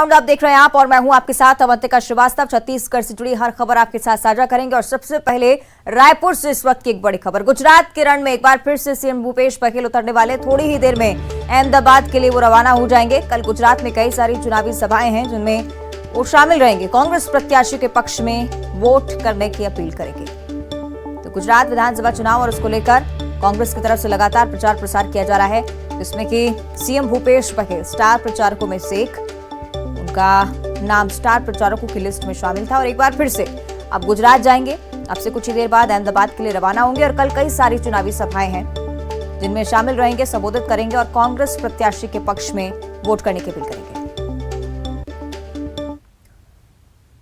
Round आप देख रहे हैं आप और मैं हूं आपके साथ अवंतिका श्रीवास्तव। छत्तीसगढ़ से जुड़ी हर खबर आपके साथ साझा करेंगे और सबसे पहले रायपुर से इस वक्त की एक बड़ी खबर। गुजरात के रण में एक बार फिर से सीएम भूपेश बघेल उतरने वाले। थोड़ी ही देर में अहमदाबाद के लिए वो रवाना हो जाएंगे। कल गुजरात में कई सारी चुनावी सभाएं हैं जिनमें वो शामिल रहेंगे। कांग्रेस प्रत्याशी के पक्ष में वोट करने की अपील करेंगे। तो गुजरात विधानसभा चुनाव और उसको लेकर कांग्रेस की तरफ से लगातार प्रचार प्रसार किया जा रहा है, जिसमें कि सीएम भूपेश बघेल स्टार प्रचारकों में से एक, उनका नाम स्टार प्रचारकों की लिस्ट में शामिल था और एक बार फिर से अब गुजरात जाएंगे। अब से कुछ ही देर बाद अहमदाबाद के लिए रवाना होंगे और कल कई सारी चुनावी सभाएं हैं जिनमें शामिल रहेंगे, संबोधित करेंगे और कांग्रेस प्रत्याशी के पक्ष में वोट करने की अपील करेंगे।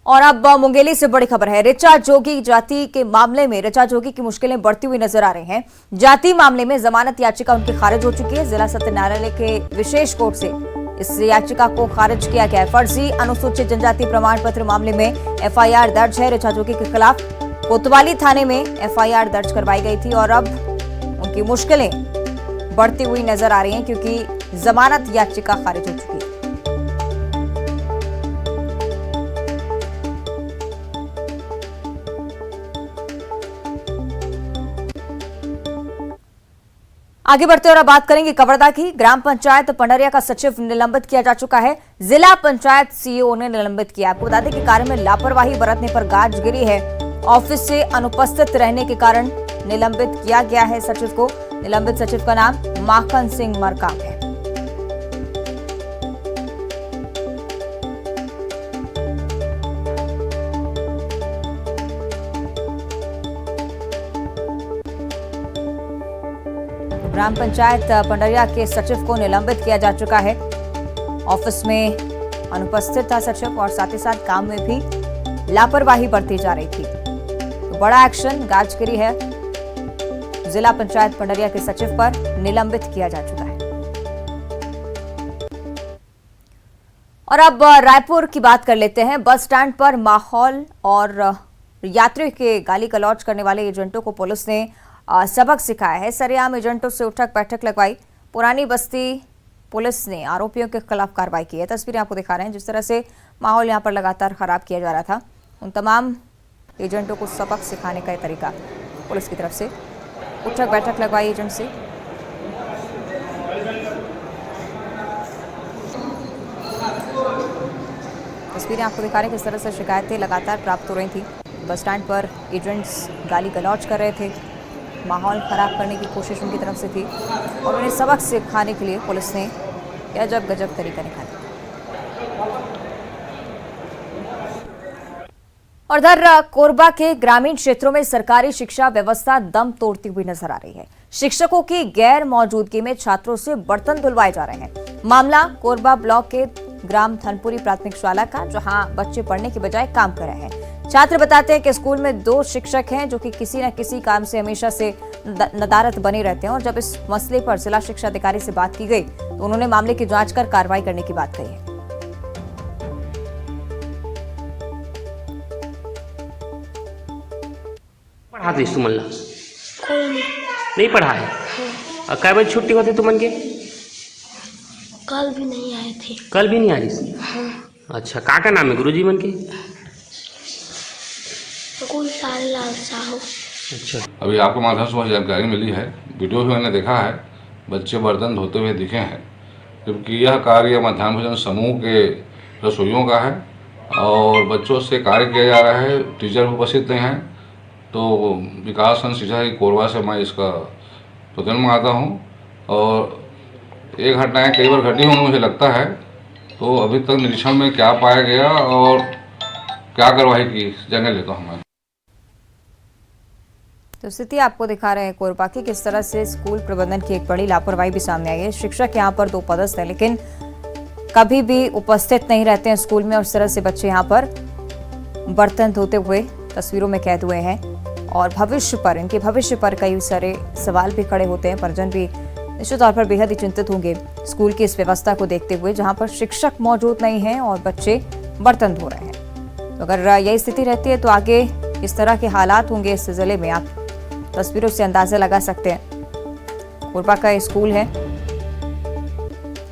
और अब मुंगेली से बड़ी खबर है। ऋचा जोगी जाति के मामले में ऋचा जोगी की मुश्किलें बढ़ती हुई नजर आ रही हैं। जाति मामले में जमानत याचिका उनकी खारिज हो चुकी है। जिला सत्र न्यायालय के विशेष कोर्ट से इस याचिका को खारिज किया गया है। फर्जी अनुसूचित जनजाति प्रमाण पत्र मामले में एफआईआर दर्ज है। ऋचा जोगी के खिलाफ कोतवाली थाने में एफआईआर दर्ज करवाई गई थी और अब उनकी मुश्किलें बढ़ती हुई नजर आ रही हैं क्योंकि जमानत याचिका खारिज हो चुकी है। आगे बढ़ते और अब बात करेंगे कवर्धा की। ग्राम पंचायत पंडरिया का सचिव निलंबित किया जा चुका है। जिला पंचायत सीईओ ने निलंबित किया। आपको बता दें कि कार्य में लापरवाही बरतने पर गाज गिरी है। ऑफिस से अनुपस्थित रहने के कारण निलंबित किया गया है सचिव को। निलंबित सचिव का नाम माखन सिंह मरकाम है। ग्राम पंचायत पंडरिया के सचिव को निलंबित किया जा चुका है। ऑफिस में अनुपस्थित था सचिव और साथ ही साथ काम में भी लापरवाही बरती जा रही थी। तो बड़ा एक्शन गाजगिरी है। जिला पंचायत पंडरिया के सचिव पर निलंबित किया जा चुका है। और अब रायपुर की बात कर लेते हैं। बस स्टैंड पर माहौल और यात्रियों के गाली गलौज करने वाले एजेंटों को पुलिस ने सबक सिखाया है। सरेआम एजेंटों से उठक बैठक लगवाई। पुरानी बस्ती पुलिस ने आरोपियों के खिलाफ कार्रवाई की है। तस्वीरें आपको दिखा रहे हैं जिस तरह से माहौल यहां पर लगातार खराब किया जा रहा था। उन तमाम एजेंटों को सबक सिखाने का तरीका पुलिस की तरफ से उठक बैठक लगवाई एजेंट से। तस्वीरें आपको दिखा रहे हैं किस तरह से शिकायतें लगातार प्राप्त हो रही थी। बस स्टैंड पर एजेंट्स गाली गलौज कर रहे थे, माहौल खराब करने की कोशिश उनकी तरफ से थी और उन्हें सबक सिखाने के लिए पुलिस ने अजब गजब तरीका निकाला। और इधर कोरबा के ग्रामीण क्षेत्रों में सरकारी शिक्षा व्यवस्था दम तोड़ती हुई नजर आ रही है। शिक्षकों की गैर मौजूदगी में छात्रों से बर्तन धुलवाए जा रहे हैं। मामला कोरबा ब्लॉक के ग्राम धनपुरी प्राथमिक शाला का, जहां बच्चे पढ़ने के बजाय काम कर रहे हैं। छात्र बताते हैं कि स्कूल में 2 शिक्षक हैं जो कि किसी न किसी काम से हमेशा से नदारत बने रहते हैं और जब इस मसले पर जिला शिक्षा अधिकारी से बात की गई तो उन्होंने मामले की जांच कर कार्रवाई करने की बात कही है। पढ़ा दी तुमला नहीं पढ़ा है। और कै बजे छुट्टी होती तुमन के? कल भी नहीं आए थे। कल भी नहीं आ रही? हाँ। अच्छा, का नाम है गुरुजी मन के? लाल साहू। अच्छा, अभी आपको माध्यम से जानकारी मिली है, वीडियो भी मैंने देखा है, बच्चे बर्तन धोते हुए दिखे हैं, जबकि यह कार्य मध्याह्न भोजन समूह के रसोइयों का है और बच्चों से कार्य किया जा रहा है। टीचर भी उपस्थित नहीं हैं। तो विकास संघ शिक्षा की कोरबा से मैं इसका प्रतिनिधित्व मंगाता हूँ और ये घटनाएं कई बार घटी होंगी मुझे लगता है। तो अभी तक निरीक्षण में क्या पाया गया और क्या कार्रवाई की जाने लेता हूँ मैं। तो स्थिति आपको दिखा रहे हैं कोरबा की, किस तरह से स्कूल प्रबंधन की एक बड़ी लापरवाही भी सामने आई है। शिक्षक यहाँ पर 2 पदस्थ हैं लेकिन कभी भी उपस्थित नहीं रहते हैं स्कूल में और इस तरह से बच्चे यहाँ पर बर्तन धोते हुए तस्वीरों में कैद हुए हैं और इनके भविष्य पर कई सारे सवाल भी खड़े होते हैं। परिजन भी निश्चित तौर पर बेहद ही चिंतित होंगे स्कूल की इस व्यवस्था को देखते हुए, जहां पर शिक्षक मौजूद नहीं हैं और बच्चे बर्तन धो रहे हैं। तो अगर यही स्थिति रहती है तो आगे इस तरह के हालात होंगे इस जिले में। आप तस्वीरों से अंदाजा लगा सकते हैं। कोरबा का स्कूल है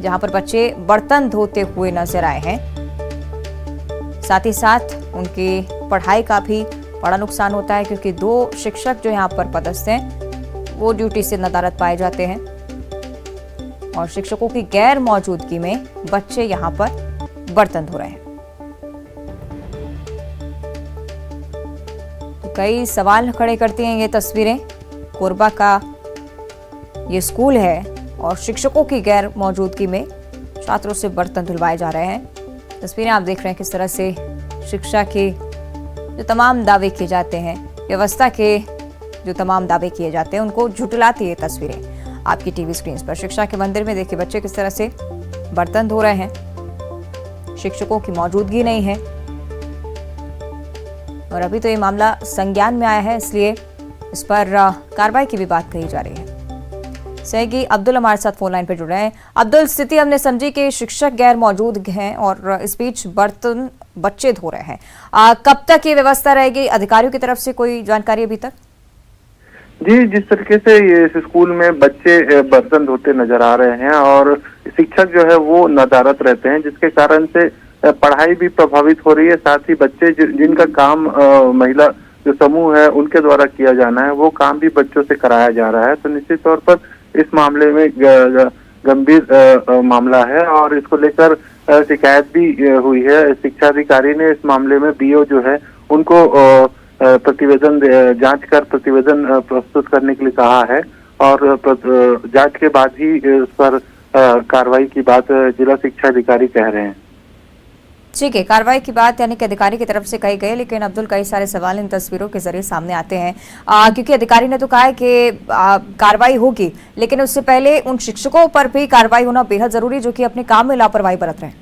जहां पर बच्चे बर्तन धोते हुए नजर आए हैं साथ ही साथ उनकी पढ़ाई का भी बड़ा नुकसान होता है, क्योंकि 2 शिक्षक जो यहाँ पर पदस्थ हैं वो ड्यूटी से नदारद पाए जाते हैं और शिक्षकों की गैर मौजूदगी में बच्चे यहाँ पर बर्तन धो रहे हैं। तो कई सवाल खड़े करती हैं ये तस्वीरें। कोरबा का ये स्कूल है और शिक्षकों की गैर मौजूदगी में छात्रों से बर्तन धुलवाए जा रहे हैं। तस्वीरें आप देख रहे हैं किस तरह से शिक्षा के जो तमाम दावे किए जाते हैं, व्यवस्था के जो तमाम दावे किए जाते हैं, उनको झुटलाती है तस्वीरें आपकी टीवी स्क्रीन पर। शिक्षा के मंदिर में देखिए बच्चे किस तरह से बर्तन धो रहे हैं, शिक्षकों की मौजूदगी नहीं है और अभी तो ये मामला संज्ञान में आया है, इसलिए इस पर कार्रवाई की भी बात कही जा रही है। सहयोगी अब्दुल हमारे साथ फोन लाइन पर जुड़ रहे हैं। अब्दुल, स्थिति हमने समझी कि शिक्षक गैर मौजूद हैं और इस बीच बर्तन बच्चे धो रहे हैं। कब तक ये व्यवस्था रहेगी? अधिकारियों की तरफ से कोई जानकारी अभी तक? जी, जिस तरीके से ये इस स्कूल में बच्चे बर्तन धोते नजर आ रहे हैं और शिक्षक जो है वो नदारत रहते हैं, जिसके कारण से पढ़ाई भी प्रभावित हो रही है। साथ ही बच्चे जिनका काम महिला जो समूह है उनके द्वारा किया जाना है, वो काम भी बच्चों से कराया जा रहा है। तो निश्चित तौर पर इस मामले में गंभीर मामला है और इसको लेकर शिकायत भी हुई है। शिक्षा अधिकारी ने इस मामले में बीओ जो है उनको प्रतिवेदन जांच कर प्रतिवेदन प्रस्तुत करने के लिए कहा है और जांच के बाद ही इस पर कार्रवाई की बात जिला शिक्षा अधिकारी कह रहे हैं। ठीक है, कार्रवाई की बात यानी कि अधिकारी की तरफ से कही गई, लेकिन अब्दुल कई सारे सवाल इन तस्वीरों के जरिए सामने आते हैं क्योंकि अधिकारी ने तो कहा है कि कार्रवाई होगी, लेकिन उससे पहले उन शिक्षकों पर भी कार्रवाई होना बेहद जरूरी, जो कि अपने काम में लापरवाही बरत रहे हैं।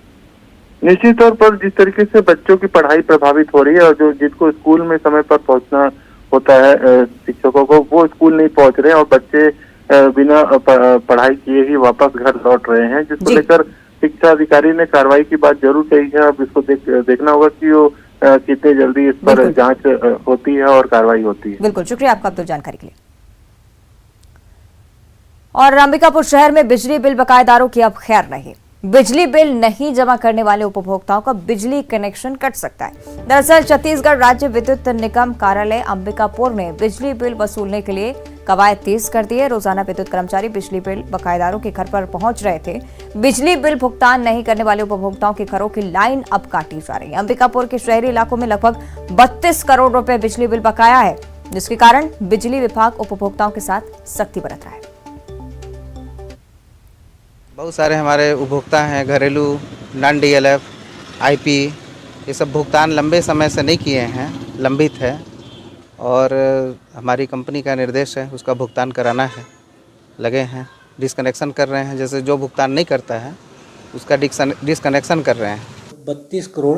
निश्चित तौर पर जिस तरीके से बच्चों की पढ़ाई प्रभावित हो रही है और जिनको स्कूल में समय पर पहुंचना होता है शिक्षकों को, वो स्कूल नहीं पहुंच रहे हैं और बच्चे बिना पढ़ाई किए ही वापस घर लौट रहे हैं, जिसको लेकर शिक्षा अधिकारी ने कार्रवाई की बात जरूर कही है। अब इसको देखना होगा कि वो कितने जल्दी इस पर जांच होती है और कार्रवाई होती है। बिल्कुल, शुक्रिया आपका अब्दुल जानकारी के लिए। और अंबिकापुर शहर में बिजली बिल बकायेदारों की अब खैर नहीं। बिजली बिल नहीं जमा करने वाले उपभोक्ताओं का बिजली कनेक्शन कट सकता है। दरअसल छत्तीसगढ़ राज्य विद्युत निगम कार्यालय अंबिकापुर ने बिजली बिल वसूलने के लिए कवायद तेज कर दी है। रोजाना विद्युत कर्मचारी बिजली बिल बकायेदारों के घर पर पहुंच रहे थे। बिजली बिल भुगतान नहीं करने वाले उपभोक्ताओं के घरों की लाइन अब काटी जा रही है। अंबिकापुर के शहरी इलाकों में लगभग 32 करोड़ रुपए बिजली बिल बकाया है, जिसके कारण बिजली विभाग उपभोक्ताओं के साथ सख्ती बरत रहा है। बहुत सारे हमारे उपभोक्ता हैं, घरेलू, नॉन डीएलएफ, आईपी, ये सब भुगतान लंबे समय से नहीं किए हैं, लंबित है और हमारी कंपनी का निर्देश है उसका भुगतान कराना है। लगे हैं, डिस्कनेक्शन कर रहे हैं, जैसे जो भुगतान नहीं करता है उसका डिस्कनेक्शन कर रहे हैं। 32 करोड़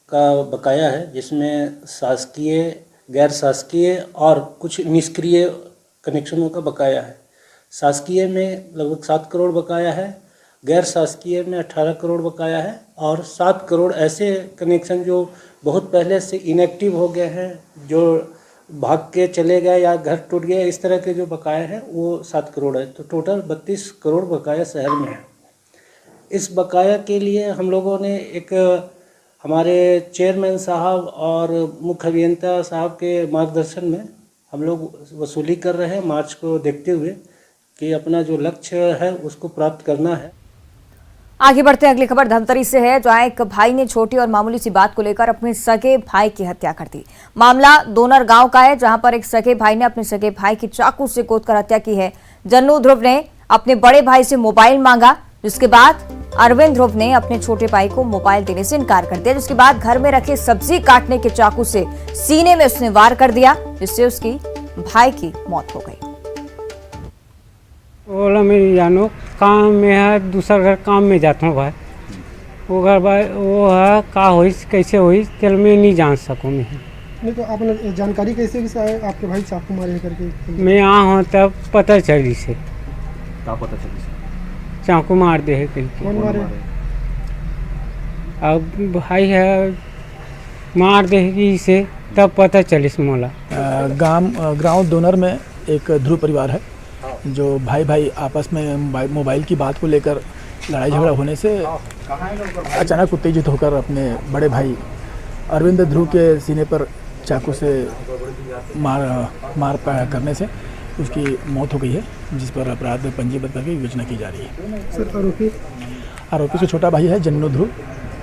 का बकाया है, जिसमें शासकीय, गैर शासकीय और कुछ निष्क्रिय कनेक्शनों का बकाया है। शासकीय में लगभग 7 करोड़ बकाया है, गैर शासकीय में 18 करोड़ बकाया है और 7 करोड़ ऐसे कनेक्शन जो बहुत पहले से इनएक्टिव हो गए हैं, जो भाग के चले गए या घर टूट गए, इस तरह के जो बकाया है वो 7 करोड़ है। तो टोटल 32 करोड़ बकाया शहर में है। इस बकाया के लिए हम लोगों ने एक हमारे चेयरमैन साहब और मुख्य अभियंता साहब के मार्गदर्शन में हम लोग वसूली कर रहे हैं, मार्च को देखते हुए कि अपना जो लक्ष्य है उसको प्राप्त करना है। आगे बढ़ते हैं, अगली खबर धमतरी से है, जहां एक भाई ने छोटी और मामूली सी बात को लेकर अपने सगे भाई की हत्या कर दी। मामला दोनर गांव का है, जहां पर एक सगे भाई ने अपने सगे भाई की चाकू से गोदकर हत्या की है। जन्नू ध्रुव ने अपने बड़े भाई से मोबाइल मांगा, जिसके बाद अरविंद ध्रुव ने अपने छोटे भाई को मोबाइल देने से इनकार कर दिया, जिसके बाद घर में रखे सब्जी काटने के चाकू से सीने में उसने वार कर दिया, जिससे उसकी भाई की मौत हो गई। बोला मेरी जानो काम में है, दूसरा घर काम में जाता हूँ भाई, वो घर भाई वो है का हुई कैसे हुई चल मैं नहीं जान सकूँ। नहीं तो आपने जानकारी कैसे आपके भाई चाकू मारे करके? मैं यहाँ हूँ तब पता चली से। क्या पता चली से? चाकू मार दे है करके। कौन मारे? अब भाई है मार देगी से तब पता चली से मोला। गांव दोनर में एक ध्रुव परिवार है, जो भाई भाई आपस में मोबाइल की बात को लेकर लड़ाई झगड़ा होने से अचानक उत्तेजित होकर अपने बड़े भाई अरविंद ध्रुव के सीने पर चाकू से मार करने से उसकी मौत हो गई है, जिस पर अपराध पंजीबद्ध करके विवेचना की जा रही है। सर आरोपी से छोटा भाई है जन्नू ध्रुव,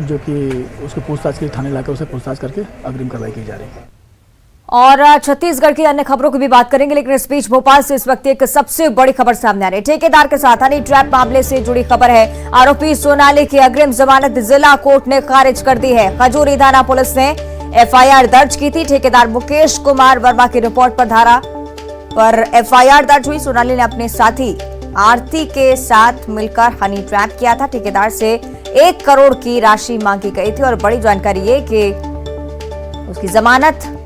जो कि उसको पूछताछ के लिए थाने लाकर उसे पूछताछ करके अग्रिम कार्रवाई की जा रही है। और छत्तीसगढ़ की अन्य खबरों की भी बात करेंगे, लेकिन इस बीच भोपाल से इस वक्त एक सबसे बड़ी खबर सामने आ रही है। ठेकेदार के साथ हनी ट्रैप मामले से जुड़ी खबर है। आरोपी सोनाली की अग्रिम जमानत जिला कोर्ट ने खारिज कर दी है। खजूरी थाना पुलिस ने एफआईआर दर्ज की थी। ठेकेदार मुकेश कुमार वर्मा की रिपोर्ट पर धारा पर एफआईआर दर्ज हुई। सोनाली ने अपने साथी आरती के साथ मिलकर हनी ट्रैप किया था। ठेकेदार से 1 करोड़ की राशि मांगी गई थी और बड़ी जानकारी ये कि उसकी जमानत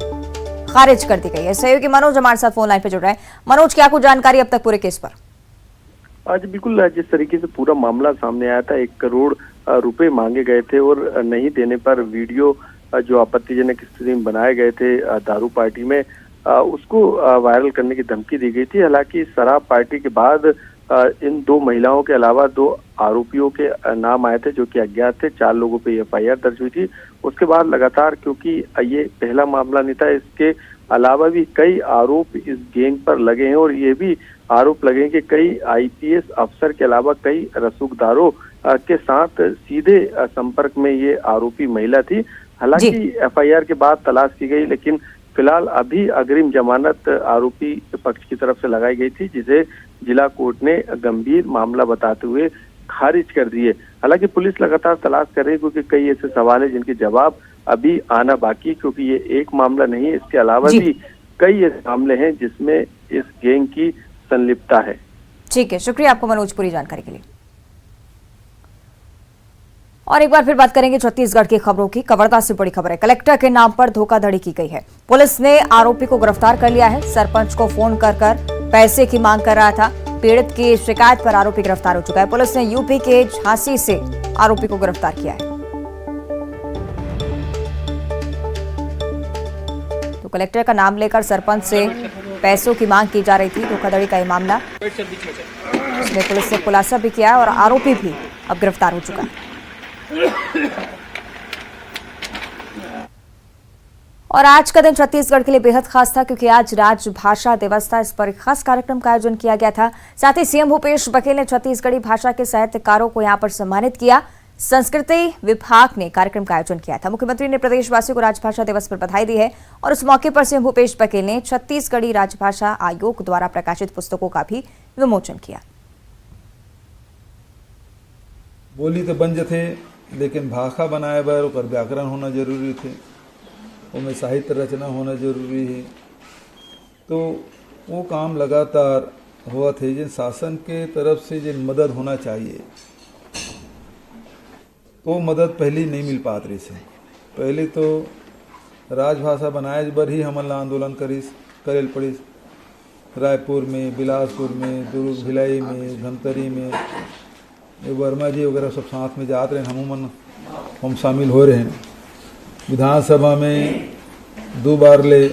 खारिज कर दी गई है। सहयोगी मनोज हमारे साथ फोन लाइन पे जुड़ रहे हैं। मनोज, क्या कुछ जानकारी अब तक पूरे केस पर? आज बिल्कुल जिस तरीके से पूरा मामला सामने आया था, 1 करोड़ रुपए मांगे गए थे और नहीं देने पर वीडियो जो आपत्तिजनक स्थिति में बनाए गए थे दारू पार्टी में, उसको वायरल करने की धमकी दी गई थी। हालांकि शराब पार्टी के बाद इन 2 महिलाओं के अलावा 2 आरोपियों के नाम आए थे जो कि अज्ञात थे। 4 लोगों पे एफआईआर दर्ज हुई थी। उसके बाद लगातार, क्योंकि ये पहला मामला नहीं था, इसके अलावा भी कई आरोप इस गैंग पर लगे हैं और ये भी आरोप लगे कि कई आईपीएस अफसर के अलावा कई रसूखदारों के साथ सीधे संपर्क में ये आरोपी महिला थी। हालांकि एफआईआर के बाद तलाश की गई, लेकिन फिलहाल अभी अग्रिम जमानत आरोपी पक्ष की तरफ से लगाई गई थी, जिसे जिला कोर्ट ने गंभीर मामला बताते हुए खारिज कर दिए। हालांकि पुलिस लगातार तलाश कर रही है, क्योंकि कई ऐसे सवाल है जिनके जवाब अभी आना बाकी, क्योंकि ये एक मामला नहीं है, इसके अलावा भी कई ऐसे मामले हैं जिसमें इस गैंग की संलिप्तता है। ठीक है, शुक्रिया आपको मनोज पूरी जानकारी के लिए। और एक बार फिर बात करेंगे छत्तीसगढ़ की खबरों की। कवर्धा से बड़ी खबर है। कलेक्टर के नाम पर धोखाधड़ी की गई है। पुलिस ने आरोपी को गिरफ्तार कर लिया है। सरपंच को फोन कर पैसे की मांग कर रहा था। पीड़ित की शिकायत पर आरोपी गिरफ्तार हो चुका है। पुलिस ने यूपी के झांसी से आरोपी को गिरफ्तार किया है। तो कलेक्टर का नाम लेकर सरपंच से पैसों की मांग की जा रही थी। धोखाधड़ी का यह मामला, इसमें पुलिस ने खुलासा भी किया है और आरोपी भी अब गिरफ्तार हो चुका है। और आज का दिन छत्तीसगढ़ के लिए बेहद खास था, क्योंकि आज राजभाषा दिवस था। इस पर एक खास कार्यक्रम का आयोजन किया गया था। साथ ही सीएम भूपेश बघेल ने छत्तीसगढ़ी भाषा के साहित्यकारों को यहां पर सम्मानित किया। संस्कृति विभाग ने कार्यक्रम का आयोजन किया था। मुख्यमंत्री ने प्रदेशवासियों को राजभाषा दिवस पर बधाई दी है और इस मौके पर सीएम भूपेश बघेल ने छत्तीसगढ़ी राजभाषा आयोग द्वारा प्रकाशित पुस्तकों का भी विमोचन किया। बोली तो बन थे, लेकिन भाषा बनाए बर ओकर व्याकरण होना जरूरी थे, उनमें साहित्य रचना होना जरूरी है। तो वो काम लगातार हुआ थे। जिन शासन के तरफ से जिन मदद होना चाहिए, वो मदद पहले नहीं मिल पात रही से। पहले तो राजभाषा बनाए बर ही हमन ला आंदोलन करेल पड़िस। रायपुर में, बिलासपुर में, दुर्ग भिलाई में, धमतरी में, वर्मा जी वगैरह सब साथ में जाते रहे। हम शामिल हो रहे हैं। विधानसभा में 2 बार ले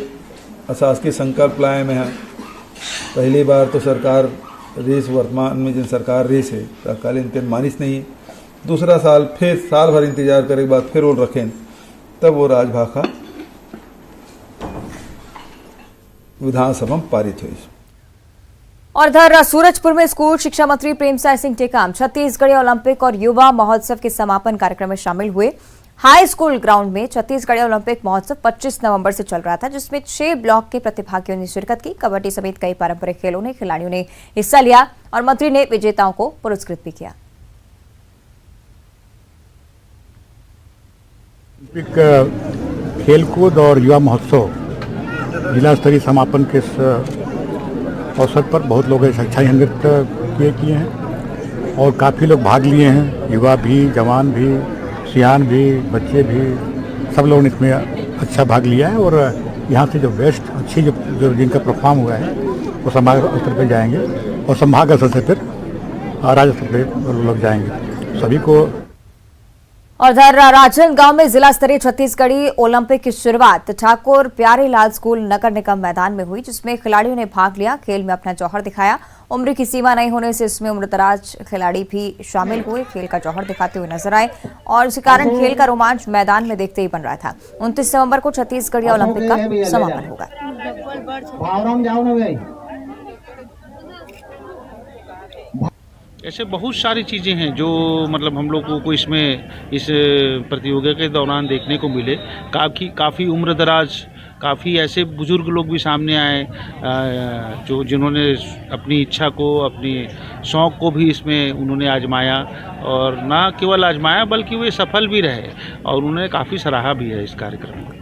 अशासकीय संकल्प लाए में है। पहली बार तो सरकार रेस, वर्तमान में जिन सरकार रेस है तत्कालीन के मानिस नहीं है। दूसरा साल फिर साल भर इंतजार करे के बाद फिर वो रखें, तब वो राजभाषा विधानसभा में पारित हुई। और इधर सूरजपुर में स्कूल शिक्षा मंत्री प्रेमसाय सिंह टेकाम छत्तीसगढ़ी ओलंपिक और युवा महोत्सव के समापन कार्यक्रम में शामिल हुए। हाई स्कूल ग्राउंड में छत्तीसगढ़ी ओलंपिक महोत्सव 25 नवंबर से चल रहा था, जिसमें 6 ब्लॉक के प्रतिभागियों ने शिरकत की। कबड्डी समेत कई पारंपरिक खेलों ने खिलाड़ियों ने हिस्सा लिया और मंत्री ने विजेताओं को पुरस्कृत भी किया। ओलंपिक खेलकूद और युवा महोत्सव जिला स्तरीय समापन के अवसर पर बहुत लोग अच्छा नृत्य किए हैं और काफ़ी लोग भाग लिए हैं। युवा भी, जवान भी, सियान भी, बच्चे भी, सब लोगों ने इसमें अच्छा भाग लिया है। और यहाँ से जो बेस्ट अच्छी जो जिनका परफॉर्म हुआ है वो संभाग स्तर पर जाएंगे और संभाग स्तर से फिर राज्य स्तर पर लोग जाएंगे। सभी को। और इधर राजनांदगांव में जिला स्तरीय छत्तीसगढ़ी ओलंपिक की शुरुआत ठाकुर प्यारेलाल स्कूल नगर निगम मैदान में हुई, जिसमें खिलाड़ियों ने भाग लिया, खेल में अपना जौहर दिखाया उम्र की सीमा नहीं होने से इसमें उम्रदराज खिलाड़ी भी शामिल हुए, खेल का जौहर दिखाते हुए नजर आए और इसी कारण खेल का रोमांच मैदान में देखते ही बन रहा था। 29 नवंबर को छत्तीसगढ़िया ओलंपिक का समापन होगा। ऐसे बहुत सारी चीज़ें हैं जो मतलब हम लोगों को इसमें इस प्रतियोगिता के दौरान देखने को मिले। काफ़ी उम्रदराज, काफ़ी ऐसे बुजुर्ग लोग भी सामने आए जो जिन्होंने अपनी इच्छा को, अपनी शौक़ को भी इसमें उन्होंने आजमाया और ना केवल आजमाया बल्कि वे सफल भी रहे और उन्होंने काफ़ी सराहा भी है इस कार्यक्रम में।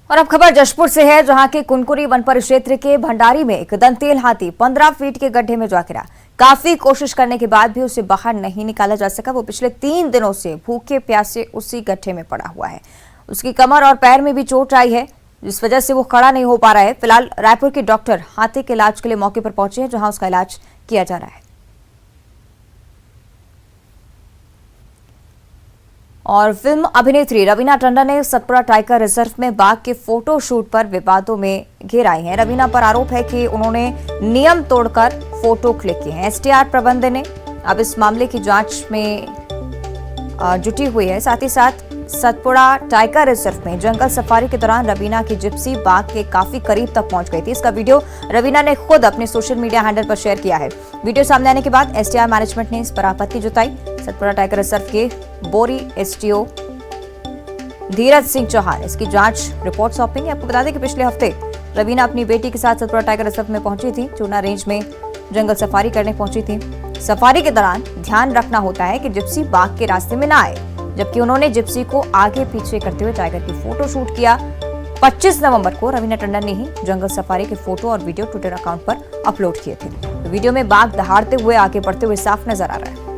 और अब खबर जशपुर से है, जहां के कुनकुरी वन परिक्षेत्र के भंडारी में एक दंतेल हाथी 15 फीट के गड्ढे में जा गिरा। काफी कोशिश करने के बाद भी उसे बाहर नहीं निकाला जा सका। वो पिछले 3 दिनों से भूखे प्यासे उसी गड्ढे में पड़ा हुआ है। उसकी कमर और पैर में भी चोट आई है, जिस वजह से वो खड़ा नहीं हो पा रहा है। फिलहाल रायपुर के डॉक्टर हाथी के इलाज के लिए मौके पर पहुंचे हैं, जहां उसका इलाज किया जा रहा है। और फिल्म अभिनेत्री रवीना टंडन ने सतपुड़ा टाइगर रिजर्व में बाघ के फोटो शूट पर विवादों में घिर आई हैं। रवीना पर आरोप है कि उन्होंने नियम तोड़कर फोटो क्लिक किए हैं। एसटीआर प्रबंधन ने अब इस मामले की जांच में जुटी हुई है। साथ ही साथ सतपुड़ा टाइगर रिजर्व में जंगल सफारी के दौरान रवीना की जिप्सी बाघ के काफी करीब तक पहुंच गई थी। इसका वीडियो रवीना ने खुद अपने सोशल मीडिया हैंडल पर शेयर किया है। वीडियो सामने आने के बाद एसटीआर मैनेजमेंट ने इस पर आपत्ति जताई। सतपुड़ा टाइगर रिजर्व के बोरी एसटीओ धीरज सिंह चौहान इसकी जांच रिपोर्ट सौंपेंगे। आपको बता दें कि पिछले हफ्ते रवीना अपनी बेटी के साथ सतपुड़ा टाइगर रिजर्व में पहुंची थी। चूना रेंज में जंगल सफारी करने पहुंची थी। सफारी के दौरान ध्यान रखना होता है कि जिप्सी बाघ के रास्ते में ना आए, जबकि उन्होंने जिप्सी को आगे पीछे करते हुए टाइगर की फोटो शूट किया। 25 नवंबर को रवीना टंडन ने ही जंगल सफारी के फोटो और वीडियो ट्विटर अकाउंट पर अपलोड किए थे। तो वीडियो में बाघ दहाड़ते हुए आगे बढ़ते हुए साफ नजर आ रहा है।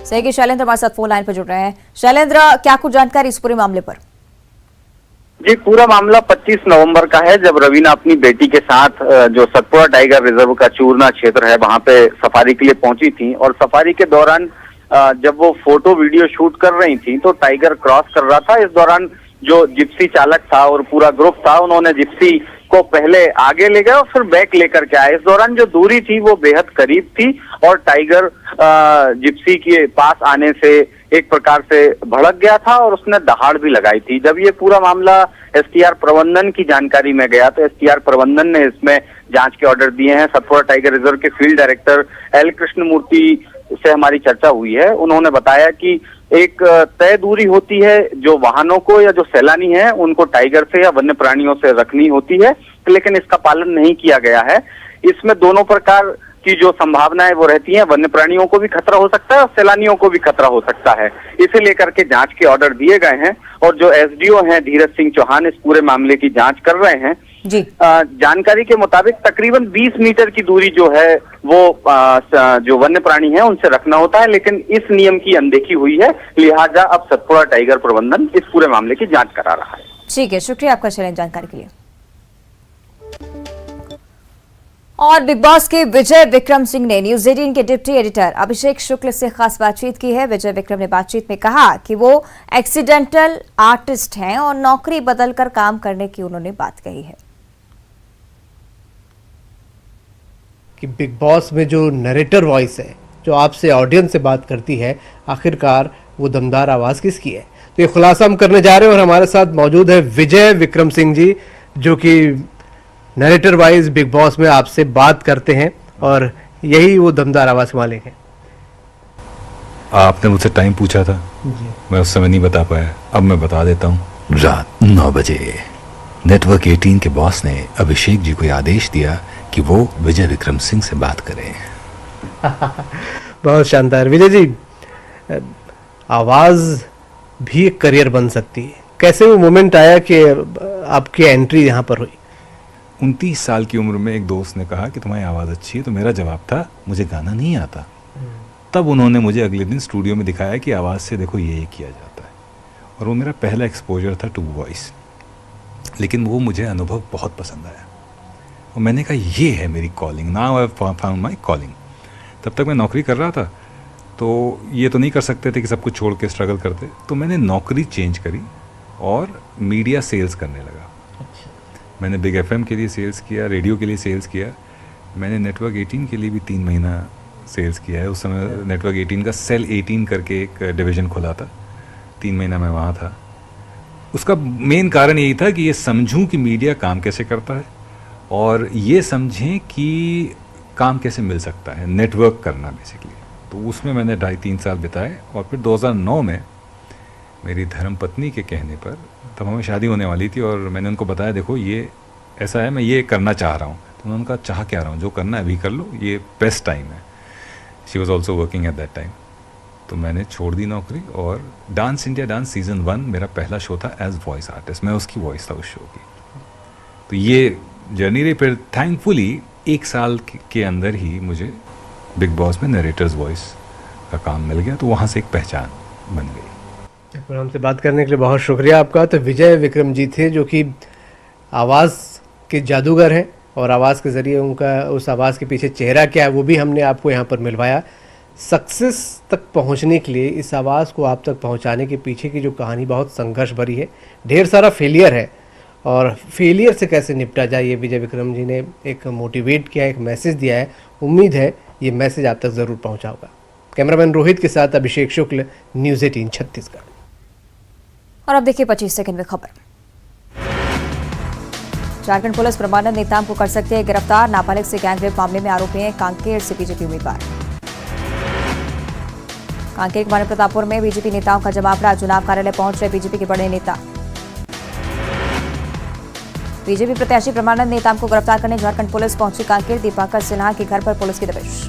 सही कि शैलेंद्र हमारे साथ फोन लाइन पर जुड़ रहे हैं। शैलेंद्र, क्या कुछ जानकारी इस पूरे मामले पर? जी, पूरा मामला 25 नवंबर का है, जब रवीना अपनी बेटी के साथ जो सतपुड़ा टाइगर रिजर्व का चूरना क्षेत्र है वहां पे सफारी के लिए पहुंची थी। और सफारी के दौरान जब वो फोटो वीडियो शूट कर रही थी तो टाइगर क्रॉस कर रहा था। इस दौरान जो जिप्सी चालक था और पूरा ग्रुप था, उन्होंने जिप्सी को पहले आगे ले गए और फिर बैक लेकर के आए। इस दौरान जो दूरी थी वो बेहद करीब थी और टाइगर जिप्सी के पास आने से एक प्रकार से भड़क गया था और उसने दहाड़ भी लगाई थी। जब ये पूरा मामला एसटीआर प्रबंधन की जानकारी में गया तो एसटीआर प्रबंधन ने इसमें जांच के ऑर्डर दिए हैं। सतपुड़ा टाइगर रिजर्व के फील्ड डायरेक्टर एल कृष्णमूर्ति से हमारी चर्चा हुई है। उन्होंने बताया कि एक तय दूरी होती है जो वाहनों को या जो सैलानी है उनको टाइगर से या वन्य प्राणियों से रखनी होती है, लेकिन इसका पालन नहीं किया गया है। इसमें दोनों प्रकार की जो संभावनाएं वो रहती हैं, वन्य प्राणियों को भी खतरा हो सकता है और सैलानियों को भी खतरा हो सकता है। इसे लेकर के जांच के ऑर्डर दिए गए हैं और जो एसडीओ हैं धीरज सिंह चौहान इस पूरे मामले की जांच कर रहे हैं। जी। जानकारी के मुताबिक तकरीबन 20 मीटर की दूरी जो है वो जो वन्य प्राणी है उनसे रखना होता है, लेकिन इस नियम की अनदेखी हुई है। लिहाजा अब सतपुड़ा टाइगर प्रबंधन इस पूरे मामले की जांच करा रहा है। ठीक है, शुक्रिया आपका शैलेंद्र जानकारी के लिए। और बिग बॉस के विजय विक्रम सिंह ने न्यूज 18 के डिप्टी एडिटर अभिषेक शुक्ल से खास बातचीत की है। विजय विक्रम ने बातचीत में कहा कि वो एक्सीडेंटल आर्टिस्ट हैं और नौकरी बदलकर काम करने की उन्होंने बात कही है। कि बिग बॉस में जो नरेटर वॉइस है, जो आपसे ऑडियंस से बात करती है, आखिरकार वो दमदार आवाज़ किसकी है? तो ये खुलासा हम करने जा रहे हैं और हमारे साथ मौजूद है विजय विक्रम सिंह जी, जो कि नरेटर वाइज बिग बॉस में आपसे बात करते हैं और यही वो दमदार आवाज़ के मालिक हैं। आपने मुझसे टाइम पूछा था, मैं उस समय नहीं बता पाया, अब मैं बता देता हूँ। रात 9 बजे नेटवर्क 18 के बॉस ने अभिषेक जी को आदेश दिया कि वो विजय विक्रम सिंह से बात करें। बहुत शानदार। विजय जी, आवाज़ भी एक करियर बन सकती है, कैसे वो मोमेंट आया कि आपकी एंट्री यहाँ पर हुई? 29 साल की उम्र में एक दोस्त ने कहा कि तुम्हारी आवाज़ अच्छी है, तो मेरा जवाब था मुझे गाना नहीं आता। तब उन्होंने मुझे अगले दिन स्टूडियो में दिखाया कि आवाज़ से देखो ये किया जाता है, और वो मेरा पहला एक्सपोजर था टू वॉइस। लेकिन वो मुझे अनुभव बहुत पसंद आया और मैंने कहा ये है मेरी calling, now I found my calling. तब तक मैं नौकरी कर रहा था, तो ये तो नहीं कर सकते थे कि सब कुछ छोड़ के स्ट्रगल करते, तो मैंने नौकरी चेंज करी और मीडिया सेल्स करने लगा। मैंने बिग FM के लिए सेल्स किया, रेडियो के लिए सेल्स किया, मैंने नेटवर्क 18 के लिए भी 3 महीना सेल्स किया है। उस समय नेटवर्क 18 का सेल 18 करके एक डिवीज़न खुला था, 3 महीना मैं वहाँ था। उसका मेन कारण यही था कि ये समझूं कि मीडिया काम कैसे करता है और ये समझें कि काम कैसे मिल सकता है, नेटवर्क करना बेसिकली। तो उसमें मैंने 2.5-3 साल बिताए और फिर 2009 में मेरी धर्मपत्नी के कहने पर, तब हमें शादी होने वाली थी और मैंने उनको बताया देखो ये ऐसा है, मैं ये करना चाह रहा हूँ। तो उन्होंने कहा चाह क्या रहा हूँ, जो करना है अभी कर लो, ये बेस्ट टाइम है। She was also working at that time. तो मैंने छोड़ दी नौकरी और डांस इंडिया डांस सीज़न 1 मेरा पहला शो था एज वॉइस आर्टिस्ट, मैं उसकी वॉइस था उस शो की। तो ये जर्नी रही। फिर थैंकफुली 1 साल के अंदर ही मुझे बिग बॉस में नरेटर्स वॉइस का काम मिल गया, तो वहाँ से एक पहचान बन गई। प्रोग्राम से बात करने के लिए बहुत शुक्रिया आपका। तो विजय विक्रम जी थे जो कि आवाज़ के जादूगर हैं और आवाज़ के ज़रिए उनका उस आवाज़ के पीछे चेहरा क्या है वो भी हमने आपको यहाँ पर मिलवाया। सक्सेस तक पहुँचने के लिए, इस आवाज़ को आप तक पहुँचाने के पीछे की जो कहानी बहुत संघर्ष भरी है, ढेर सारा फेलियर है और फेलियर से कैसे निपटा जाए ये विजय विक्रम जी ने एक मोटिवेट किया, एक मैसेज दिया है। उम्मीद है ये मैसेज आप तक ज़रूर पहुँचा होगा। कैमरामैन रोहित के साथ अभिषेक शुक्ल, न्यूज़ 18 छत्तीसगढ़। और अब देखिए 25 सेकंड में खबर। झारखंड पुलिस परमानंद नेताम को कर सकते हैं गिरफ्तार। नाबालिग से गैंगरेप मामले में आरोपी हैं कांकेर से बीजेपी उम्मीदवार। कांकेर के मानव प्रतापपुर में बीजेपी नेताओं का जमावड़ा, चुनाव कार्यालय पहुंच रहे बीजेपी के बड़े नेता। बीजेपी प्रत्याशी परमानंद नेताम को गिरफ्तार करने झारखंड पुलिस पहुंची कांकेर। दीपाकर सिन्हा के घर पर पुलिस की दबिश।